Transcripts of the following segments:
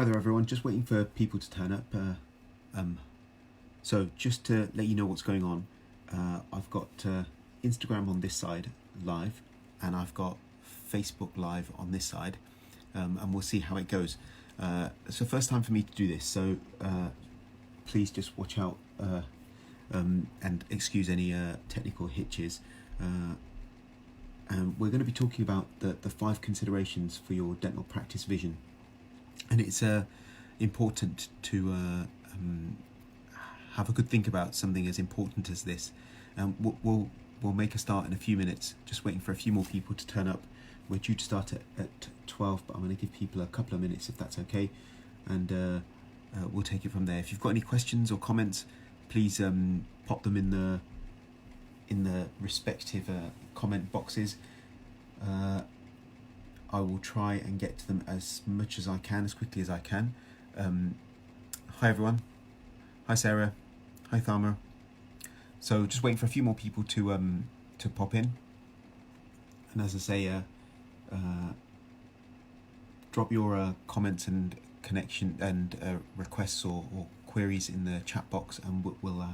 Hi there everyone, just waiting for people to turn up. So just to let you know what's going on, I've got Instagram on this side live and I've got Facebook live on this side, and we'll see how it goes. It's the first time for me to do this, so please just watch out and excuse any technical hitches. And we're going to be talking about the 5 considerations for your dental practice vision. And it's important to have a good think about something as important as this. We'll make a start in a few minutes, just waiting for a few more people to turn up. We're due to start at 12, but I'm going to give people a couple of minutes if that's okay, and we'll take it from there. If you've got any questions or comments, please pop them in the respective comment boxes. I will try and get to them as much as I can, as quickly as I can. Hi everyone. Hi Sarah. Hi Tharma. So just waiting for a few more people to pop in. And as I say, drop your comments and connection and requests or queries in the chat box, and we'll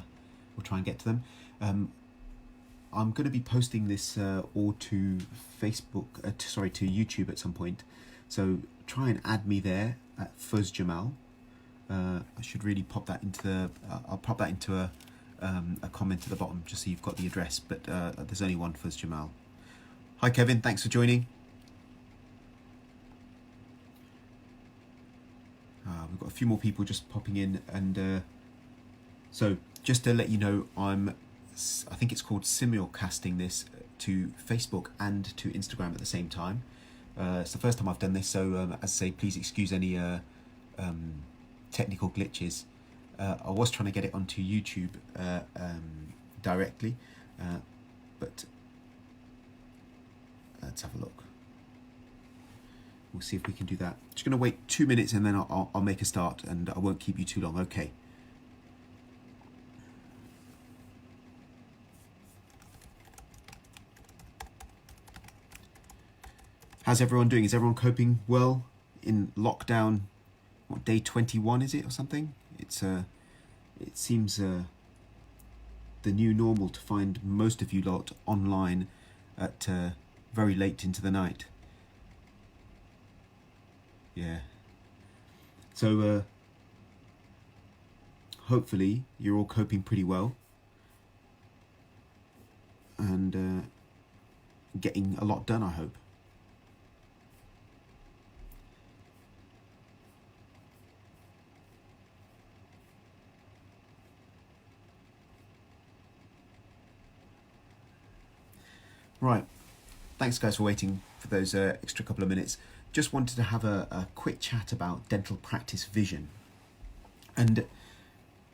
try and get to them. I'm going to be posting this all to Facebook, to YouTube at some point. So try and add me there at Fuzz Jamal. I should really pop that into the. I'll pop that into a comment at the bottom, just so you've got the address. But there's only one Fuzz Jamal. Hi Kevin, thanks for joining. We've got a few more people just popping in, and so just to let you know, I think it's called simulcasting this to Facebook and to Instagram at the same time. It's the first time I've done this, so as I say, please excuse any technical glitches. I was trying to get it onto YouTube directly, but let's have a look. We'll see if we can do that. Just going to wait 2 minutes and then I'll make a start, and I won't keep you too long. Okay. How's everyone doing? Is everyone coping well in lockdown? What, day 21 is it, or something? It's it seems the new normal to find most of you lot online at very late into the night. Yeah. So hopefully you're all coping pretty well and getting a lot done, I hope. Right, thanks guys for waiting for those extra couple of minutes. Just wanted to have a quick chat about dental practice vision. And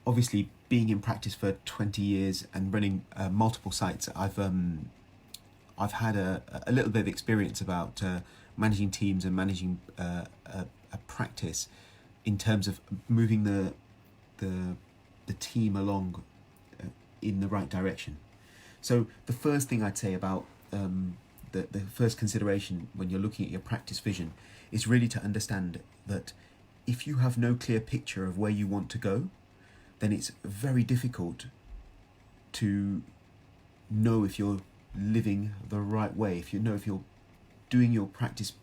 obviously being in practice for 20 years and running multiple sites, I've had a little bit of experience about managing teams and managing a practice in terms of moving the team along in the right direction. So the first thing I'd say about the first consideration when you're looking at your practice vision is really to understand that if you have no clear picture of where you want to go, then it's very difficult to know if you're living the right way, if you're doing your practice,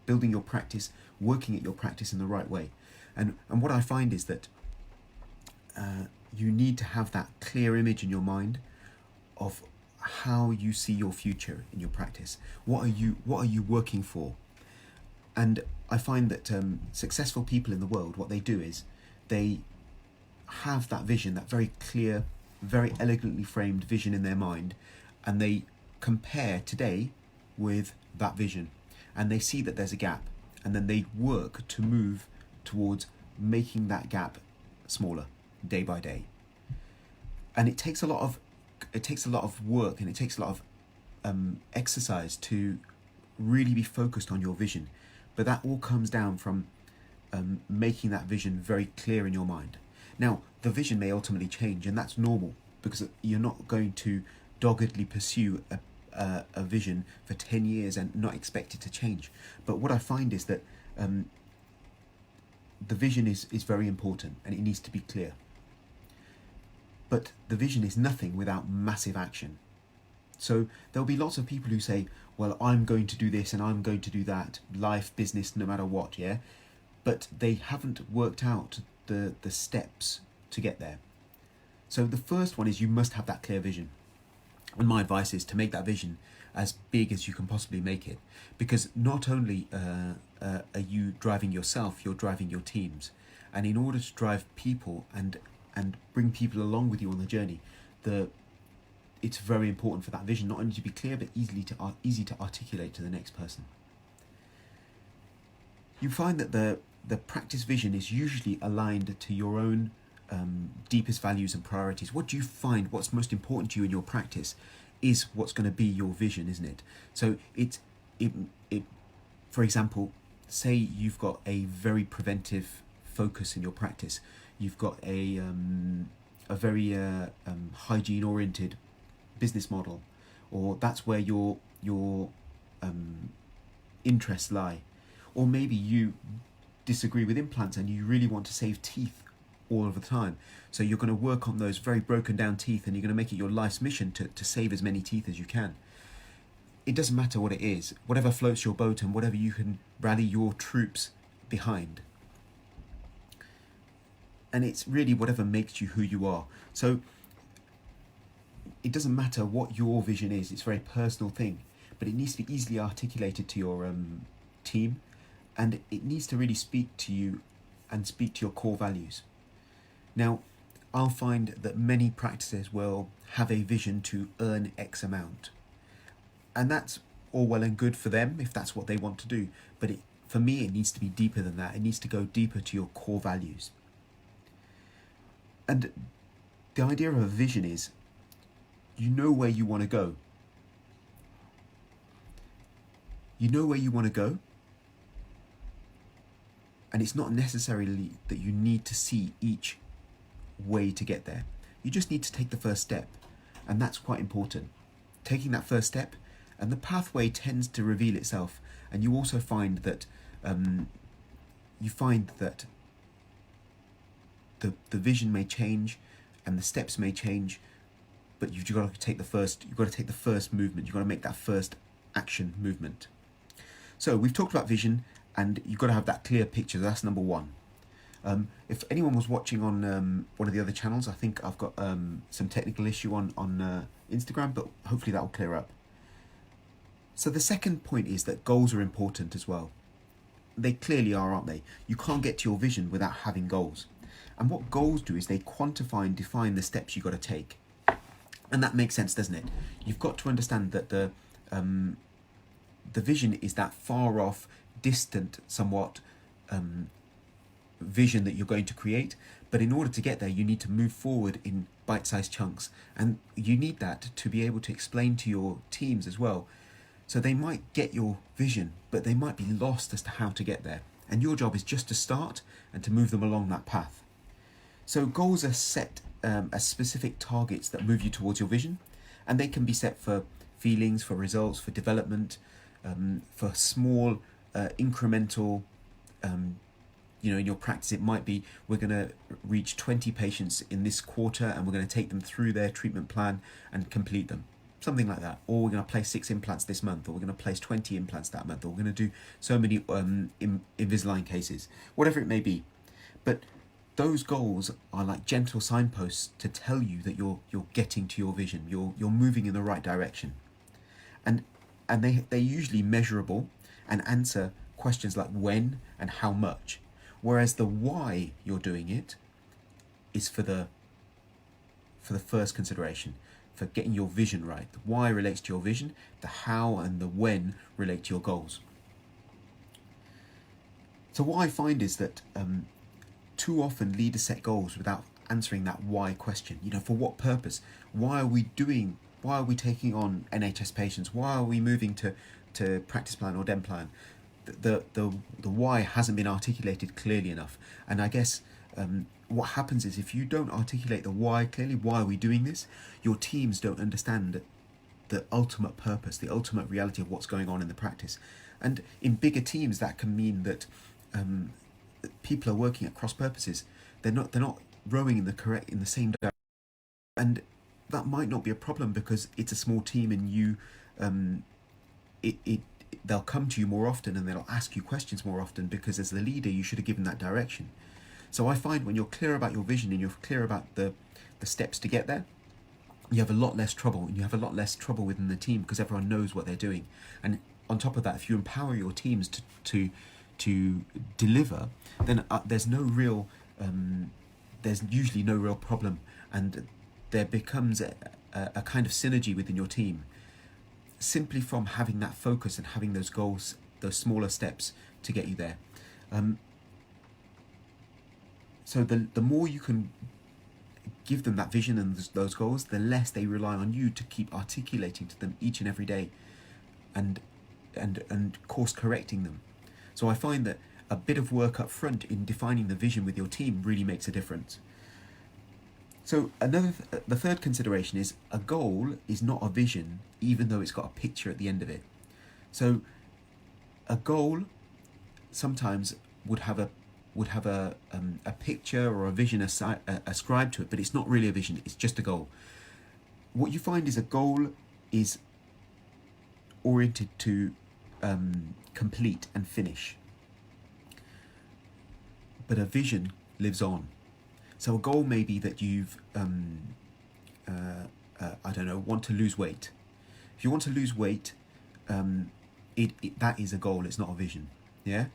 building your practice, working at your practice in the right way. And what I find is that you need to have that clear image in your mind of how you see your future in your practice. What are you working for? And I find that successful people in the world, what they do is they have that vision, that very clear, very elegantly framed vision in their mind, and they compare today with that vision, and they see that there's a gap, and then they work to move towards making that gap smaller day by day. And it takes a lot of work, and it takes a lot of exercise to really be focused on your vision. But that all comes down from making that vision very clear in your mind. Now, the vision may ultimately change, and that's normal, because you're not going to doggedly pursue a vision for 10 years and not expect it to change. But what I find is that the vision is very important and it needs to be clear. But the vision is nothing without massive action. So there'll be lots of people who say, well, I'm going to do this and I'm going to do that, life, business, no matter what, yeah? But they haven't worked out the steps to get there. So the first one is you must have that clear vision. And my advice is to make that vision as big as you can possibly make it. Because not only are you driving yourself, you're driving your teams. And in order to drive people and bring people along with you on the journey, it's very important for that vision not only to be clear, but easy to articulate to the next person. You find that the practice vision is usually aligned to your own deepest values and priorities. What do you find what's most important to you in your practice is what's going to be your vision, isn't it? So it for example, say you've got a very preventive focus in your practice. You've got a very hygiene oriented business model, or that's where your interests lie. Or maybe you disagree with implants and you really want to save teeth all of the time. So you're going to work on those very broken down teeth and you're going to make it your life's mission to save as many teeth as you can. It doesn't matter what it is, whatever floats your boat and whatever you can rally your troops behind. And it's really whatever makes you who you are. So it doesn't matter what your vision is, it's a very personal thing, but it needs to be easily articulated to your team, and it needs to really speak to you and speak to your core values. Now, I'll find that many practices will have a vision to earn X amount. And that's all well and good for them if that's what they want to do. But for me, it needs to be deeper than that. It needs to go deeper to your core values. And the idea of a vision is, you know where you want to go. You know where you want to go. And it's not necessarily that you need to see each way to get there. You just need to take the first step. And that's quite important. Taking that first step, and the pathway tends to reveal itself. And you also find that the vision may change and the steps may change, but you've got to take the first movement. You've got to make that first action movement. So we've talked about vision, and you've got to have that clear picture. That's number one. If anyone was watching on one of the other channels, I think I've got some technical issue on Instagram, but hopefully that will clear up. So the second point is that goals are important as well. They clearly are, aren't they? You can't get to your vision without having goals. And what goals do is they quantify and define the steps you've got to take. And that makes sense, doesn't it? You've got to understand that the vision is that far off, distant, somewhat vision that you're going to create. But in order to get there, you need to move forward in bite-sized chunks. And you need that to be able to explain to your teams as well. So they might get your vision, but they might be lost as to how to get there. And your job is just to start and to move them along that path. So goals are set as specific targets that move you towards your vision. And they can be set for feelings, for results, for development, for small incremental, in your practice, it might be, we're going to reach 20 patients in this quarter and we're going to take them through their treatment plan and complete them. Something like that. Or we're going to place 6 implants this month, or we're going to place 20 implants that month, or we're going to do so many Invisalign cases, whatever it may be. But those goals are like gentle signposts to tell you that you're getting to your vision, you're moving in the right direction. And they're usually measurable and answer questions like when and how much. Whereas the why you're doing it is for the first consideration, for getting your vision right. The why relates to your vision, the how and the when relate to your goals. So what I find is that too often leaders set goals without answering that why question. For what purpose? Why are we taking on NHS patients? Why are we moving to practice plan or DEM plan? The why hasn't been articulated clearly enough. And I guess what happens is, if you don't articulate the why clearly, why are we doing this, your teams don't understand the ultimate purpose, the ultimate reality of what's going on in the practice. And in bigger teams, that can mean that people are working at cross purposes. They're not rowing in the same direction, and that might not be a problem because it's a small team, and you it, it they'll come to you more often and they'll ask you questions more often because as the leader you should have given that direction. So I find when you're clear about your vision and you're clear about the steps to get there, you have a lot less trouble, and you have a lot less trouble within the team because everyone knows what they're doing. And on top of that, if you empower your teams to deliver, then there's usually no real problem, and there becomes a kind of synergy within your team simply from having that focus and having those goals, those smaller steps to get you there. So the more you can give them that vision and those goals, the less they rely on you to keep articulating to them each and every day and course correcting them. So I find that a bit of work up front in defining the vision with your team really makes a difference. So the third consideration is a goal is not a vision, even though it's got a picture at the end of it. So a goal sometimes would have a picture or a vision ascribed to it, but it's not really a vision, it's just a goal. What you find is a goal is oriented to complete and finish, but a vision lives on. So a goal may be that you've want to lose weight. If you want to lose weight, that is a goal, it's not a vision. Yeah.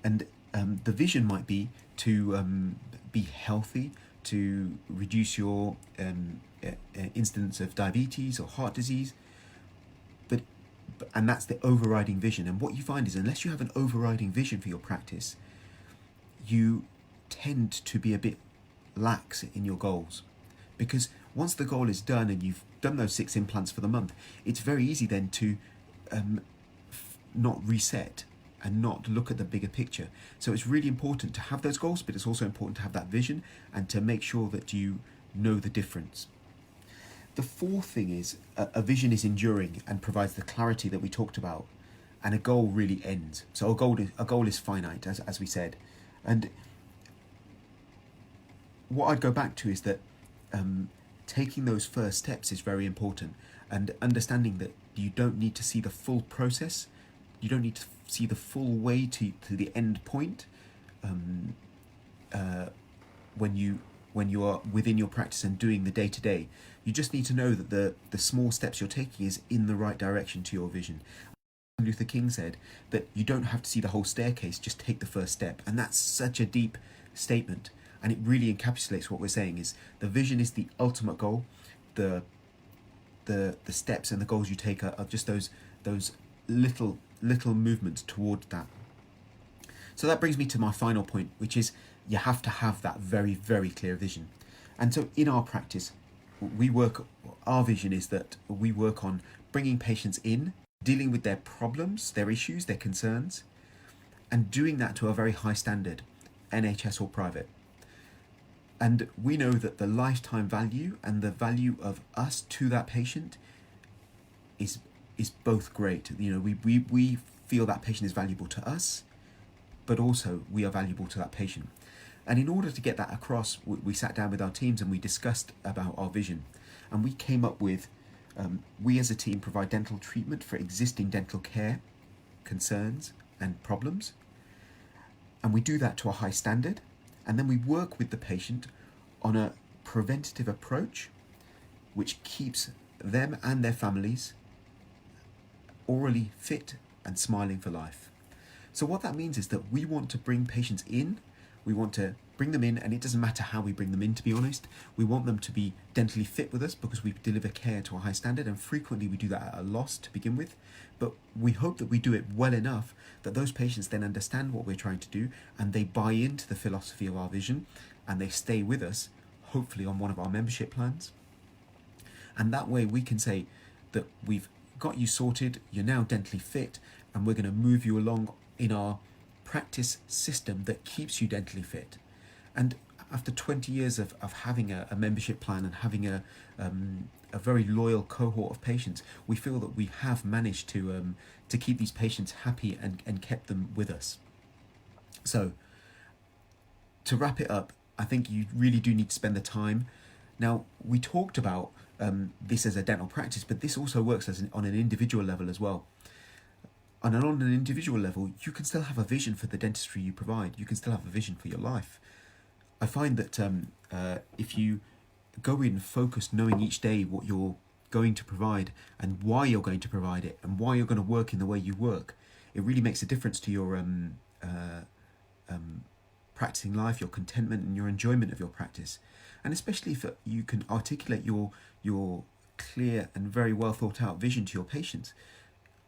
And the vision might be to be healthy, to reduce your incidence of diabetes or heart disease, and that's the overriding vision. And what you find is unless you have an overriding vision for your practice, you tend to be a bit lax in your goals, because once the goal is done and you've done those 6 implants for the month, it's very easy then to not reset and not look at the bigger picture. So it's really important to have those goals, but it's also important to have that vision and to make sure that you know the difference. The fourth thing is a vision is enduring and provides the clarity that we talked about, and a goal really ends. So a goal is finite, as we said. And what I'd go back to is that taking those first steps is very important, and understanding that you don't need to see the full process, you don't need to see the full way to the end point when you are within your practice and doing the day-to-day. You just need to know that the small steps you're taking is in the right direction to your vision. Martin Luther King said that you don't have to see the whole staircase, just take the first step. And that's such a deep statement, and it really encapsulates what we're saying is the vision is the ultimate goal. The steps and the goals you take are just those little movements toward that. So that brings me to my final point, which is you have to have that very, very clear vision. And so in our practice, our vision is that we work on bringing patients in, dealing with their problems, their issues, their concerns, and doing that to a very high standard, NHS or private. And we know that the lifetime value and the value of us to that patient is both great. You know, we feel that patient is valuable to us, but also we are valuable to that patient. And in order to get that across, we sat down with our teams and we discussed about our vision. And we came up with, we as a team provide dental treatment for existing dental care concerns and problems. And we do that to a high standard. And then we work with the patient on a preventative approach, which keeps them and their families orally fit and smiling for life. So what that means is that we want to bring patients in, we want to bring them in, and it doesn't matter how we bring them in, to be honest. We want them to be dentally fit with us because we deliver care to a high standard, and frequently we do that at a loss to begin with. But we hope that we do it well enough that those patients then understand what we're trying to do and they buy into the philosophy of our vision and they stay with us, hopefully on one of our membership plans. And that way we can say that we've got you sorted, you're now dentally fit, and we're going to move you along in our practice system that keeps you dentally fit. And after 20 years of having a membership plan and having a very loyal cohort of patients, we feel that we have managed to keep these patients happy and kept them with us. So to wrap it up, I think you really do need to spend the time. Now, we talked about this as a dental practice, but this also works on an individual level as well. And on an individual level, you can still have a vision for the dentistry you provide. You can still have a vision for your life. I find that if you go in focused, knowing each day what you're going to provide and why you're going to provide it and why you're going to work in the way you work, it really makes a difference to your practicing life, your contentment and your enjoyment of your practice. And especially if you can articulate your clear and very well thought out vision to your patients,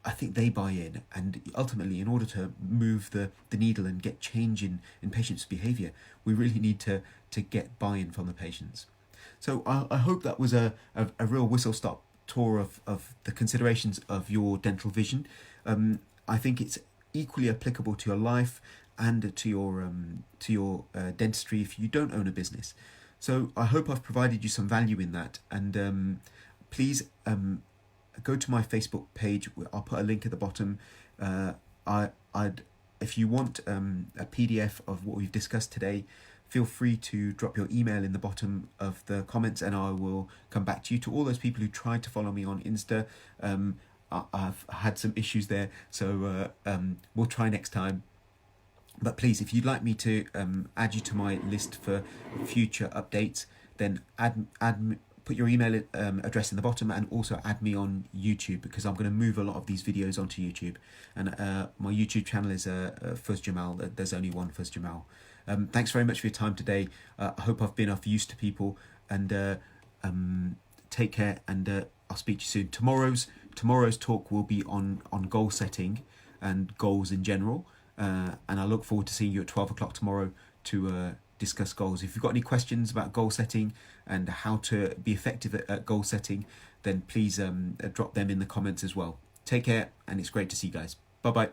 I think they buy in. And ultimately, in order to move the needle and get change in patients' behaviour, we really need to get buy-in from the patients. So I hope that was a real whistle-stop tour of the considerations of your dental vision. I think it's equally applicable to your life and to your dentistry if you don't own a business. So I hope I've provided you some value in that. And please go to my Facebook page. I'll put a link at the bottom. If you want a PDF of what we've discussed today, feel free to drop your email in the bottom of the comments and I will come back to you. To all those people who tried to follow me on Insta, I've had some issues there, so we'll try next time. But please, if you'd like me to add you to my list for future updates, then put your email address in the bottom and also add me on YouTube, because I'm going to move a lot of these videos onto YouTube. And my YouTube channel is Fuzz Jamal. There's only one Fuzz Jamal. Thanks very much for your time today. I hope I've been of use to people, and take care, and I'll speak to you soon. Tomorrow's talk will be on goal setting and goals in general, and I look forward to seeing you at 12 o'clock tomorrow to discuss goals. If you've got any questions about goal setting and how to be effective at goal setting, then please drop them in the comments as well. Take care, and it's great to see you guys. Bye bye.